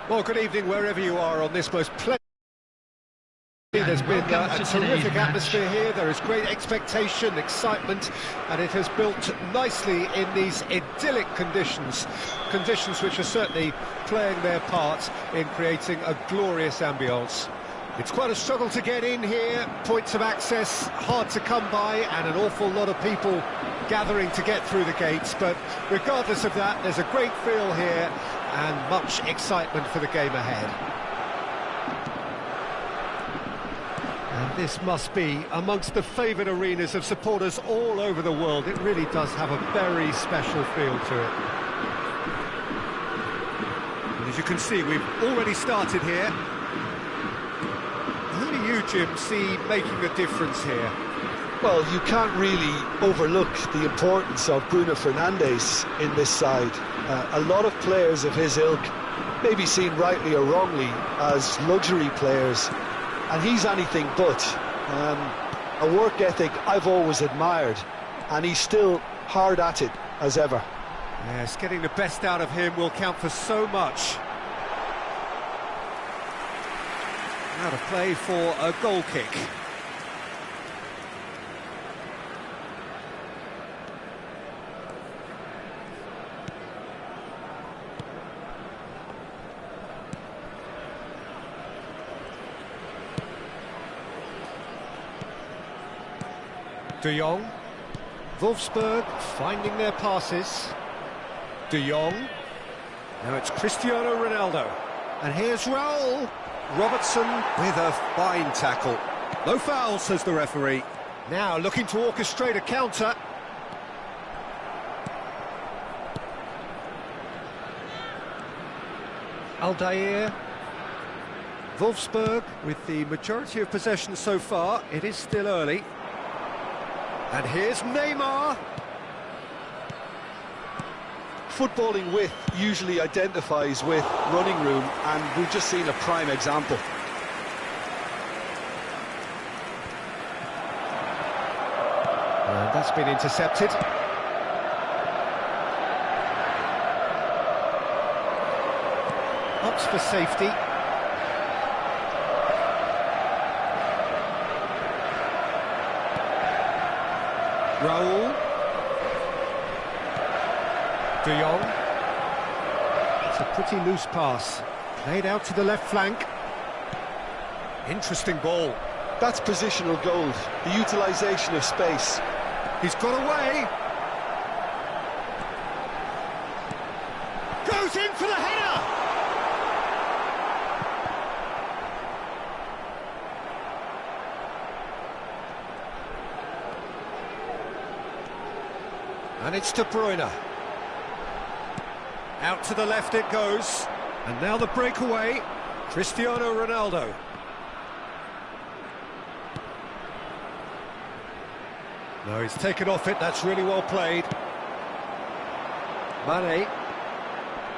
Well, good evening wherever you are on this most pleasant. There's been a terrific atmosphere here. There is great expectation, excitement, and it has built nicely in these idyllic conditions which are certainly playing their part in creating a glorious ambience. It's quite a struggle to get in here, points of access hard to come by, and an awful lot of people gathering to get through the gates, but regardless of that, there's a great feel here and much excitement for the game ahead. And this must be amongst the favoured arenas of supporters all over the world. It really does have a very special feel to it. And as you can see, we've already started here. Who do you, Jim, see making a difference here? Well, you can't really overlook the importance of Bruno Fernandes in this side. A lot of players of his ilk may be seen rightly or wrongly as luxury players, and he's anything but. A work ethic I've always admired, and he's still hard at it as ever. Yes, getting the best out of him will count for so much. Now to play for a goal kick. De Jong. Wolfsburg finding their passes. De Jong. Now it's Cristiano Ronaldo. And here's Raul. Robertson with a fine tackle. No foul, says the referee. Now looking to orchestrate a counter. Aldair. Wolfsburg with the majority of possession so far. It is still early. And here's Neymar. Footballing width usually identifies with running room, and we've just seen a prime example. And that's been intercepted. Opts for safety. Raul. De Jong. It's a pretty loose pass. Played out to the left flank. Interesting ball. That's positional gold, the utilisation of space. He's got away. Goes in for the header! And it's De Bruyne. Out to the left it goes. And now the breakaway. Cristiano Ronaldo. No, he's taken off it. That's really well played. Mane.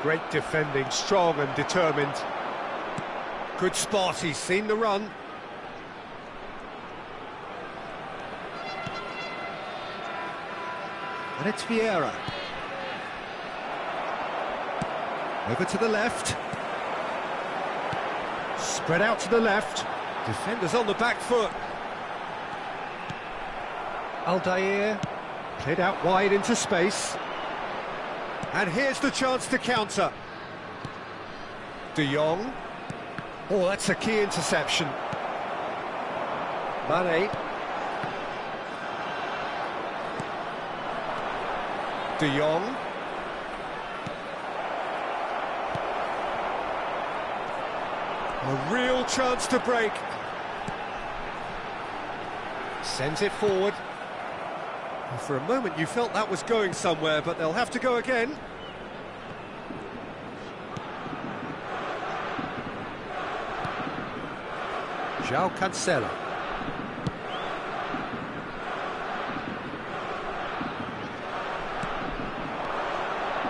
Great defending, strong and determined. Good spot, he's seen the run. And it's Vieira. Over to the left. Spread out to the left. Defenders on the back foot. Aldair. Played out wide into space. And here's the chance to counter. De Jong. Oh, that's a key interception. Mane. De Jong. A real chance to break. Sends it forward. And for a moment you felt that was going somewhere, but they'll have to go again. João Cancelo.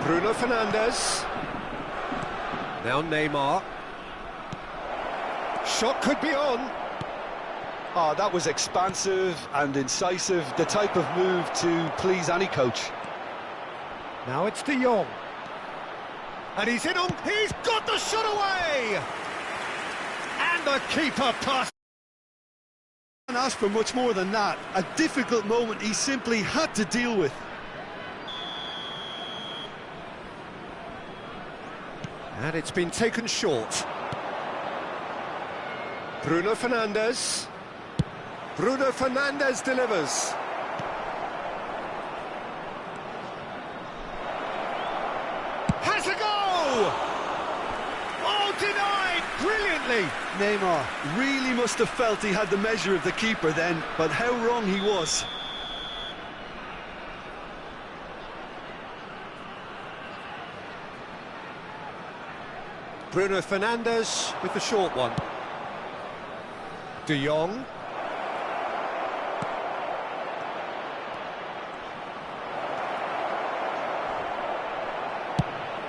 Bruno Fernandes. Now Neymar. Shot could be on. Oh, that was expansive and incisive, the type of move to please any coach. Now it's De Jong. And he's in on, he's got the shot away! And the keeper pass. And ask for much more than that. A difficult moment he simply had to deal with. And it's been taken short. Bruno Fernandes. Bruno Fernandes delivers. Has a goal! Oh, denied brilliantly! Neymar really must have felt he had the measure of the keeper then, but how wrong he was. Bruno Fernandes with the short one. De Jong.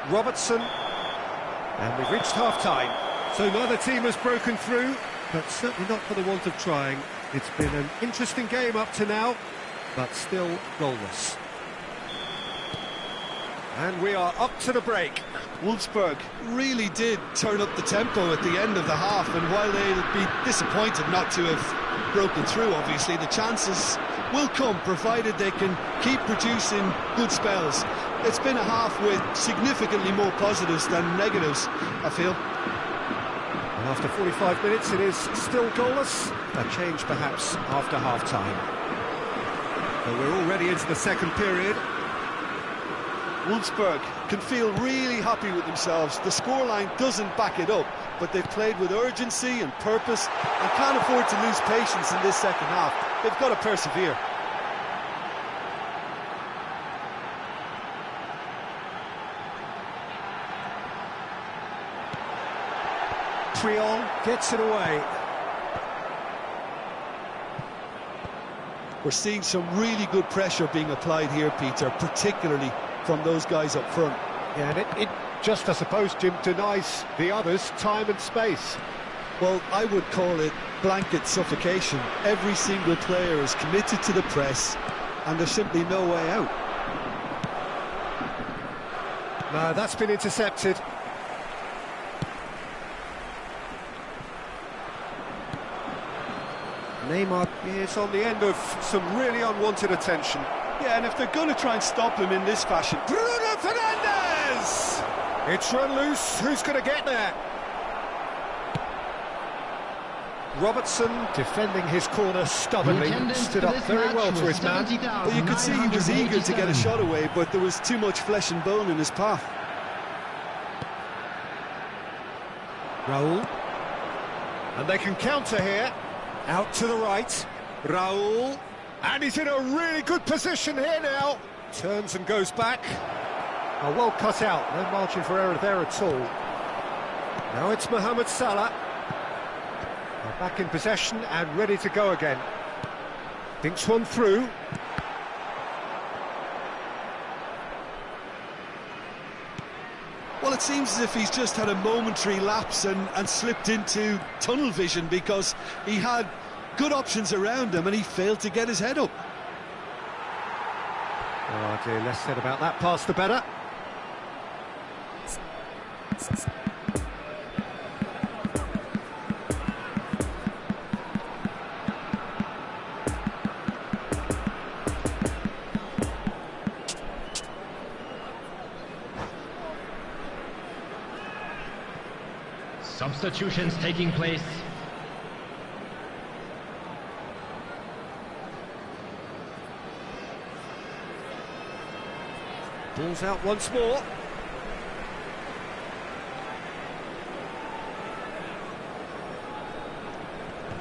Robertson. And we've reached half-time. So neither team has broken through, but certainly not for the want of trying. It's been an interesting game up to now, but still goalless. And we are up to the break. Wolfsburg really did turn up the tempo at the end of the half, and while they'll be disappointed not to have broken through, obviously, the chances will come, provided they can keep producing good spells. It's been a half with significantly more positives than negatives, I feel. And after 45 minutes, it is still goalless. A change, perhaps, after half-time. But we're already into the second period. Wolfsburg can feel really happy with themselves. The scoreline doesn't back it up, but they've played with urgency and purpose and can't afford to lose patience in this second half. They've got to persevere. Triol gets it away. We're seeing some really good pressure being applied here, Peter, particularly from those guys up front. Yeah, and it just, I suppose, Jim, denies the others time and space. Well, I would call it blanket suffocation. Every single player is committed to the press, and there's simply no way out. No, that's been intercepted. Neymar is on the end of some really unwanted attention. Yeah, and if they're going to try and stop him in this fashion... Bruno Fernandes! It's run loose, who's going to get there? Robertson defending his corner stubbornly, stood up very well for his man. Well, you could see he was eager to get a shot away, but there was too much flesh and bone in his path. Raul. And they can counter here. Out to the right. Raul. And he's in a really good position here now. Turns and goes back. Oh, well cut out. No margin for error there at all. Now it's Mohamed Salah. They're back in possession and ready to go again. Thinks one through. Well, it seems as if he's just had a momentary lapse and slipped into tunnel vision, because he had good options around him and he failed to get his head up. Oh dear, less said about that pass the better. Substitutions taking place. Ball's out once more.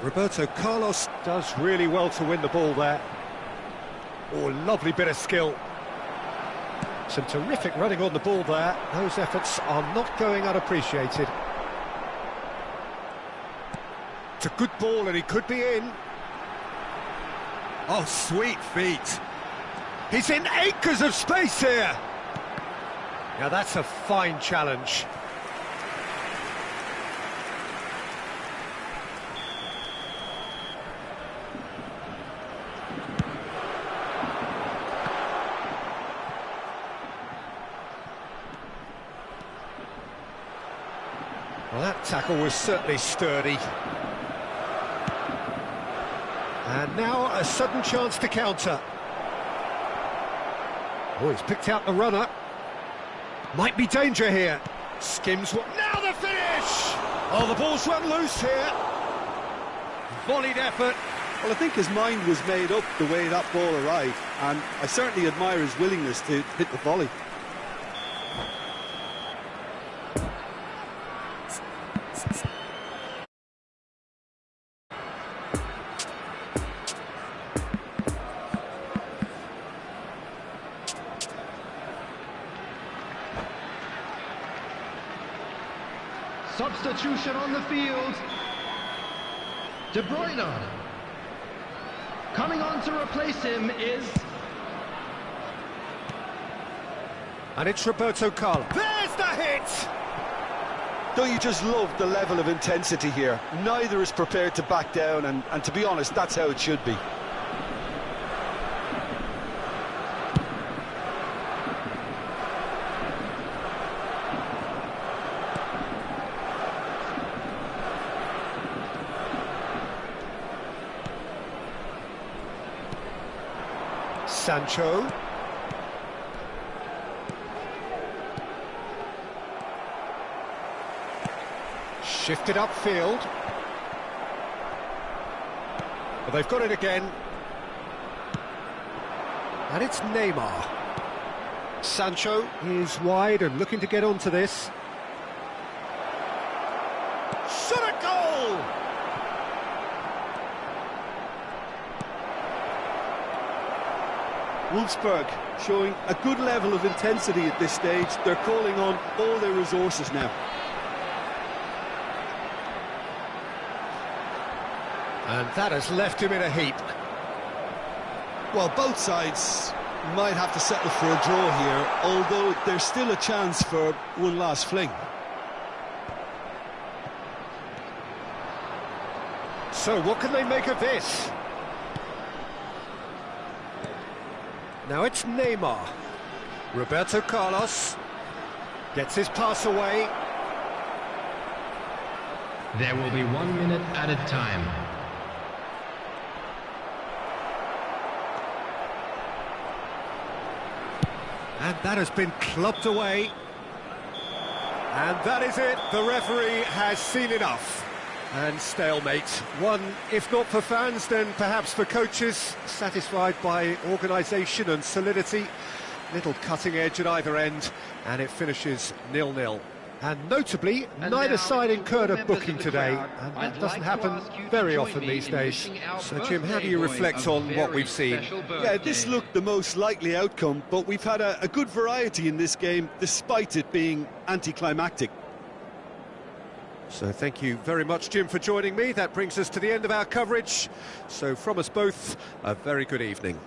Roberto Carlos does really well to win the ball there. Oh, lovely bit of skill. Some terrific running on the ball there. Those efforts are not going unappreciated. It's a good ball and he could be in. Oh, sweet feet. He's in acres of space here. Now that's a fine challenge. Well, that tackle was certainly sturdy. And now a sudden chance to counter. Oh, he's picked out the runner. Might be danger here. Skims what... Now the finish! Oh, the ball's run loose here. Volleyed effort. Well, I think his mind was made up the way that ball arrived, and I certainly admire his willingness to hit the volley. Substitution on the field. De Bruyne. Coming on to replace him is... And it's Roberto Carlos. There's the hit! Don't you just love the level of intensity here? Neither is prepared to back down, and to be honest, that's how it should be. Sancho. Shifted upfield. Well, they've got it again. And it's Neymar. Sancho is wide and looking to get onto this. Shot a goal! Wolfsburg showing a good level of intensity at this stage. They're calling on all their resources now. And that has left him in a heap. Well, both sides might have to settle for a draw here, although there's still a chance for one last fling. So what can they make of this? Now it's Neymar. Roberto Carlos gets his pass away. There will be 1 minute added time. And that has been clubbed away. And that is it. The referee has seen enough. And stalemate. One, if not for fans, then perhaps for coaches, satisfied by organisation and solidity. Little cutting edge at either end, and it finishes 0-0. And notably, neither side incurred a booking today, and that doesn't happen very often these days. So, Jim, how do you reflect on what we've seen? Yeah, this looked the most likely outcome, but we've had a good variety in this game, despite it being anticlimactic. So thank you very much, Jim, for joining me. That brings us to the end of our coverage. So from us both, a very good evening.